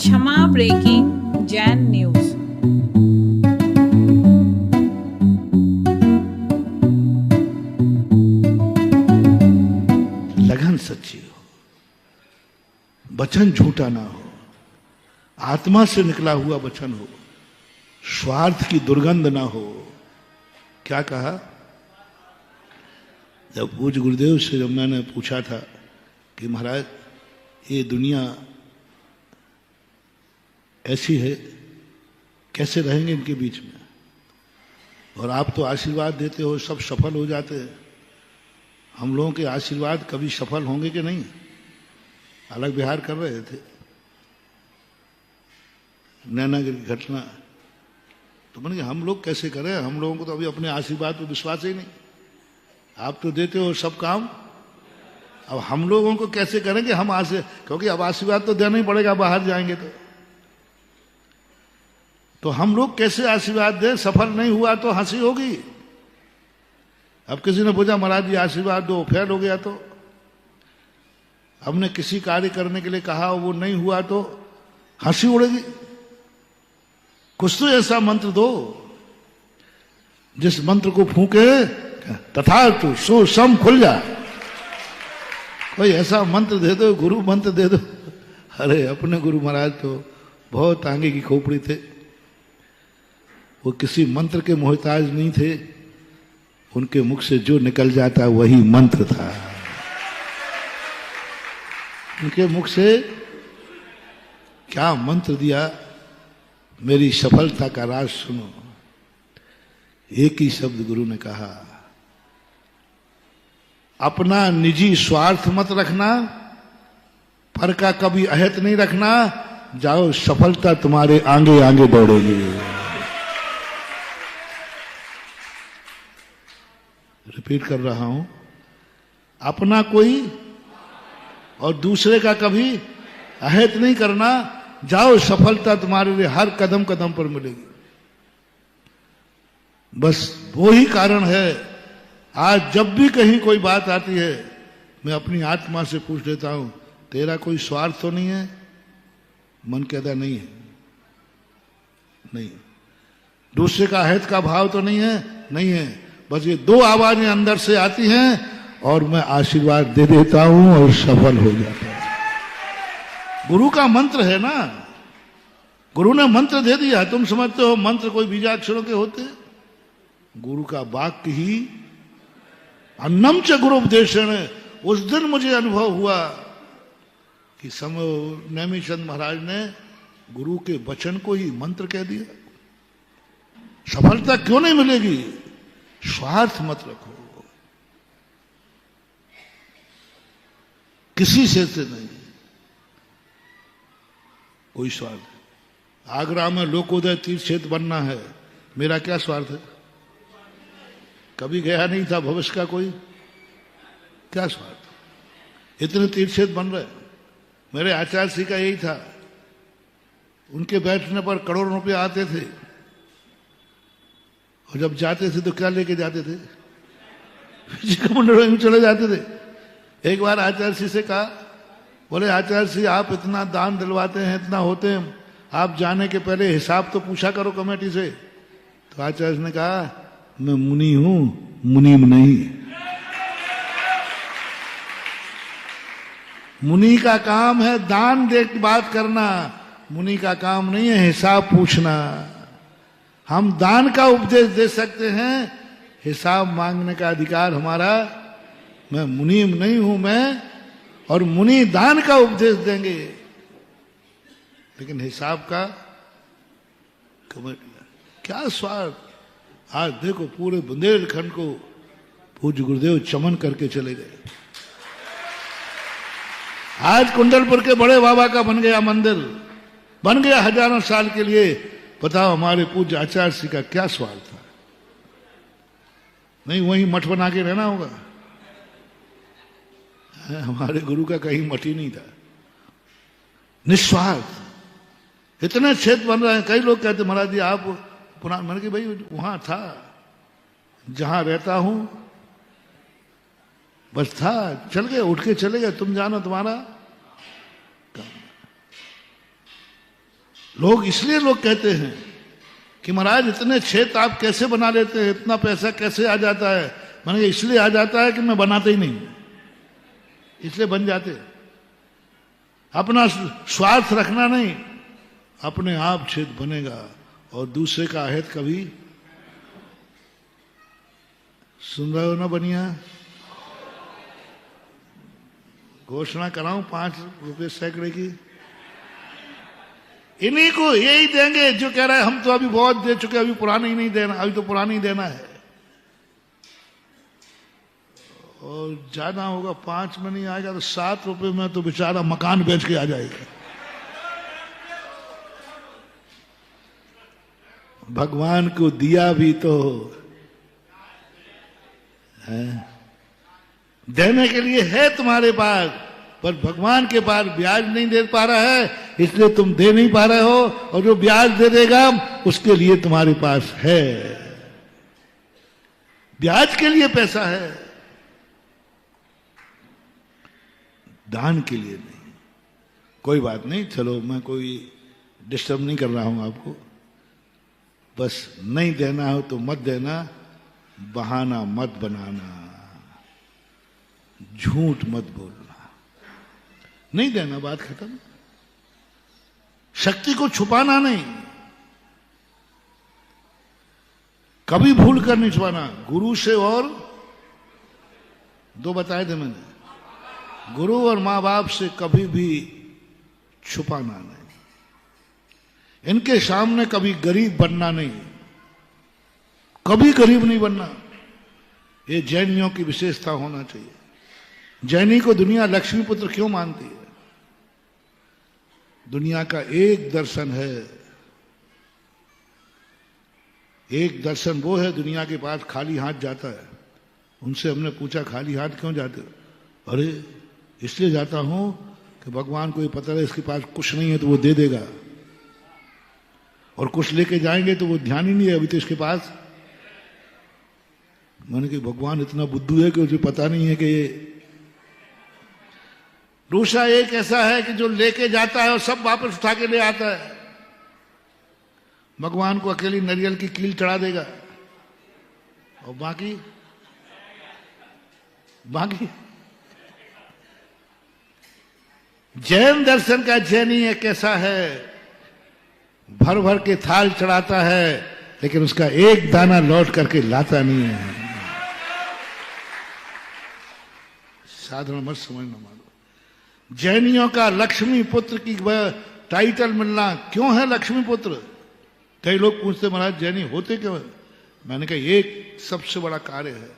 क्षमा breaking Jain news. लगन सच्ची हो, वचन झूठा ना हो, आत्मा से निकला हुआ वचन हो, स्वार्थ की दुर्गंध ना हो। क्या कहा? जब पूज्य गुरुदेव से जब मैंने पूछा था कि महाराज ये दुनिया ऐसी है, कैसे रहेंगे इनके बीच में, और आप तो आशीर्वाद देते हो, सब सफल हो जाते हैं, हम लोगों के आशीर्वाद कभी सफल होंगे कि नहीं? अलग विहार कर रहे थे, नैनागिरी की घटना। तो मैंने कहा हम लोग कैसे करें, हम लोगों को तो अभी अपने आशीर्वाद पर विश्वास ही नहीं। आप तो देते हो सब काम, अब हम लोगों को कैसे करें कि हम क्योंकि अब आशीर्वाद तो देना ही पड़ेगा, बाहर जाएंगे तो हम लोग कैसे आशीर्वाद दें? सफल नहीं हुआ तो हंसी होगी। अब किसी ने पूछा महाराज जी आशीर्वाद दो, फेल हो गया तो, हमने किसी कार्य करने के लिए कहा वो नहीं हुआ तो हंसी उड़ेगी। कुछ तो ऐसा मंत्र दो जिस मंत्र को फूके तथास्तु सो सम खुल जाए। कोई ऐसा मंत्र दे दो, गुरु मंत्र दे दो। अरे अपने गुरु महाराज तो बहुत आगे की खोपड़ी थे, वो किसी मंत्र के मोहताज नहीं थे, उनके मुख से जो निकल जाता वही मंत्र था। उनके मुख से क्या मंत्र दिया, मेरी सफलता का राज सुनो। एक ही शब्द गुरु ने कहा, अपना निजी स्वार्थ मत रखना, पर का कभी अहित नहीं रखना, जाओ सफलता तुम्हारे आगे आगे दौड़ेगी। रिपीट कर रहा हूं, अपना कोई और दूसरे का कभी अहित नहीं करना, जाओ सफलता तुम्हारे लिए हर कदम कदम पर मिलेगी। बस वो ही कारण है आज जब भी कहीं कोई बात आती है, मैं अपनी आत्मा से पूछ लेता हूं, तेरा कोई स्वार्थ तो नहीं है? मन कहता नहीं है, नहीं। दूसरे का अहित का भाव तो नहीं है? नहीं है। बस ये दो आवाजें अंदर से आती हैं और मैं आशीर्वाद दे देता हूं और सफल हो जाता हूं। गुरु का मंत्र है ना, गुरु ने मंत्र दे दिया। तुम समझते हो मंत्र कोई बीजाक्षरों के होते? गुरु का वाक्य ही अन्नम च गुरु उपदेशन। उस दिन मुझे अनुभव हुआ कि नैमी चंद महाराज ने गुरु के वचन को ही मंत्र कह दिया। सफलता क्यों नहीं मिलेगी? स्वार्थ मत रखो, किसी से नहीं, कोई स्वार्थ। आगरा में लोकोदय तीर्थ क्षेत्र बनना है, मेरा क्या स्वार्थ है? कभी गया नहीं था, भविष्य का कोई क्या स्वार्थ? इतने तीर्थ क्षेत्र बन रहे। मेरे आचार्य श्री का यही था, उनके बैठने पर करोड़ों रुपए आते थे, और जब जाते थे तो क्या लेके जाते थे? मंडलों में चले जाते थे। एक बार आचार्य श्री से कहा, बोले आचार्य श्री आप इतना दान दिलवाते हैं, इतना होते हैं, आप जाने के पहले हिसाब तो पूछा करो कमेटी से। तो आचार्य ने कहा, मैं मुनि हूं, मुनीम नहीं। मुनि का काम है दान दे बात करना, मुनि का काम नहीं है हिसाब पूछना। हम दान का उपदेश दे सकते हैं, हिसाब मांगने का अधिकार हमारा। मैं मुनीम नहीं हूं मैं, और मुनि दान का उपदेश देंगे, लेकिन हिसाब का क्या स्वार्थ। आज देखो पूरे बुंदेलखंड को पूज्य गुरुदेव चमन करके चले गए। आज कुंडलपुर के बड़े बाबा का बन गया मंदिर, बन गया हजारों साल के लिए। बताओ हमारे पूज्य आचार्य श्री का क्या स्वार्थ था? नहीं, वहीं मठ बना के रहना होगा। हमारे गुरु का कहीं मठ ही नहीं था, निस्वार्थ। इतने क्षेत्र बन रहे हैं, कई लोग कहते महाराज जी आप पुराना, मैंने कहा भाई वहां था, जहां रहता हूं बस था, चल गए, उठ के चले गए, तुम जानो तुम्हारा। लोग इसलिए लोग कहते हैं कि महाराज इतने क्षेत्र आप कैसे बना लेते हैं, इतना पैसा कैसे आ जाता है। मैंने कहा इसलिए आ जाता है कि मैं बनाता ही नहीं, इसलिए बन जाते। अपना स्वार्थ रखना नहीं, अपने आप क्षेत्र बनेगा और दूसरे का अहित कभी। सुन रहे हो ना बनिया? घोषणा कराऊं 5 रुपए सैकड़े की, इन्हीं को यही देंगे जो कह रहा है हम तो अभी बहुत दे चुके, अभी पुराना ही नहीं देना, अभी तो पुराना ही देना है। और जाना होगा 5 में नहीं आएगा तो 7 रुपए में तो बेचारा मकान बेच के आ जाएगा। भगवान को दिया भी तो है, देने के लिए है तुम्हारे पास, पर भगवान के पास ब्याज नहीं दे पा रहा है, इसलिए तुम दे नहीं पा रहे हो। और जो ब्याज दे देगा उसके लिए तुम्हारे पास है, ब्याज के लिए पैसा है, दान के लिए नहीं। कोई बात नहीं, चलो मैं कोई डिस्टर्ब नहीं कर रहा हूं आपको, बस नहीं देना हो तो मत देना, बहाना मत बनाना, झूठ मत बोलना, नहीं देना, बात खत्म। शक्ति को छुपाना नहीं, कभी भूल कर नहीं छुपाना। गुरु से और 2 बताए थे मैंने, गुरु और मां बाप से कभी भी छुपाना नहीं, इनके सामने कभी गरीब बनना नहीं, कभी गरीब नहीं बनना। ये जैनियों की विशेषता होना चाहिए। जैनी को दुनिया लक्ष्मी पुत्र क्यों मानती है? दुनिया का एक दर्शन है, एक दर्शन वो है दुनिया के पास खाली हाथ जाता है। उनसे हमने पूछा खाली हाथ क्यों जाते हो? अरे इसलिए जाता हूं कि भगवान को ये पता है इसके पास कुछ नहीं है तो वो दे देगा, और कुछ लेके जाएंगे तो वो ध्यान ही नहीं है अभी तो इसके पास। मैंने कि भगवान इतना बुद्धू है कि उसे पता नहीं है कि ये। दूसरा एक ऐसा है कि जो लेके जाता है और सब वापस उठा के ले आता है, भगवान को अकेली नारियल की कील चढ़ा देगा और बाकी जैन दर्शन का जैनी एक ऐसा है, भर भर के थाल चढ़ाता है लेकिन उसका एक दाना लौट करके लाता नहीं है। साधारण मत समझना। मानो जैनियों का लक्ष्मी पुत्र की टाइटल मिलना क्यों है लक्ष्मी पुत्र? कई लोग पूछते महाराज जैनी होते क्यों है? मैंने कहा एक सबसे बड़ा कार्य है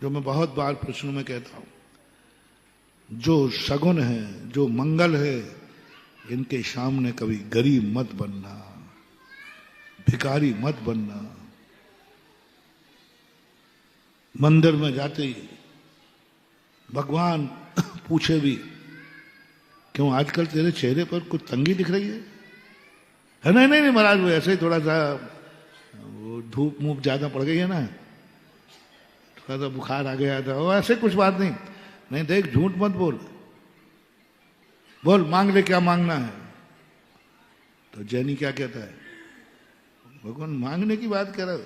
जो मैं बहुत बार प्रश्नों में कहता हूं, जो सगुन है, जो मंगल है, इनके सामने कभी गरीब मत बनना, भिखारी मत बनना। मंदिर में जाते ही भगवान पूछे भी क्यों आजकल तेरे चेहरे पर कुछ तंगी दिख रही है? नहीं नहीं महाराज वो ऐसे ही थोड़ा सा वो धूप मूप ज्यादा पड़ गई है ना, थोड़ा सा बुखार आ गया था, वो ऐसे कुछ बात नहीं। नहीं देख झूठ मत बोल, बोल मांग ले क्या मांगना है। तो जैनी क्या कहता है? भगवान मांगने की बात कर रहे हो,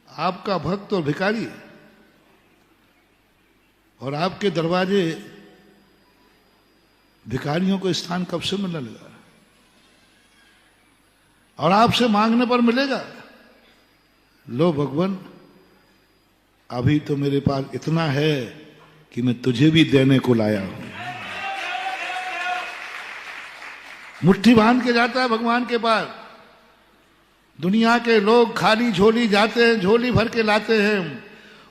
आपका भक्त और भिखारी और आपके दरवाजे भिखारियों को स्थान कब से मिलने लगा? और आपसे मांगने पर मिलेगा? लो भगवान अभी तो मेरे पास इतना है कि मैं तुझे भी देने को लाया हूं। मुट्ठी बांध के जाता है भगवान के पास। दुनिया के लोग खाली झोली जाते हैं, झोली भर के लाते हैं,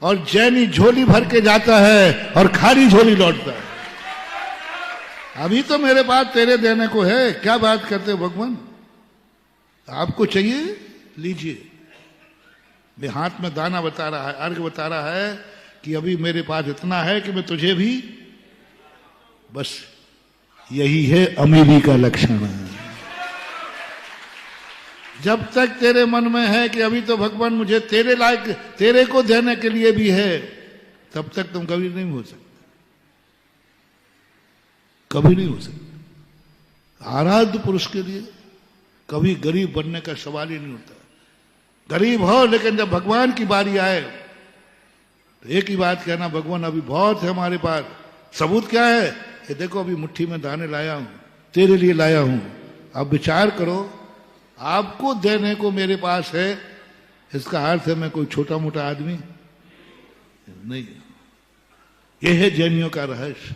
और जैनी झोली भर के जाता है और खाली झोली लौटता है। अभी तो मेरे पास तेरे देने को है, क्या बात करते हो भगवान? आपको चाहिए लीजिए। मैं हाथ में दाना बता रहा है, अर्घ बता रहा है कि अभी मेरे पास इतना है कि मैं तुझे भी, बस यही है अमीरी का लक्षण है। जब तक तेरे मन में है कि अभी तो भगवान मुझे तेरे लायक, तेरे को देने के लिए भी है, तब तक तुम कभी नहीं हो सकते, कभी नहीं हो सकते। आराध्य पुरुष के लिए कभी गरीब बनने का सवाल ही नहीं उठता। गरीब हो, लेकिन जब भगवान की बारी आए तो एक ही बात कहना, भगवान अभी बहुत है हमारे पास। सबूत क्या है? ये देखो अभी मुट्ठी में दाने लाया हूं, तेरे लिए लाया हूं। अब विचार करो, आपको देने को मेरे पास है, इसका अर्थ है मैं कोई छोटा मोटा आदमी नहीं। यह है जैनियों का रहस्य।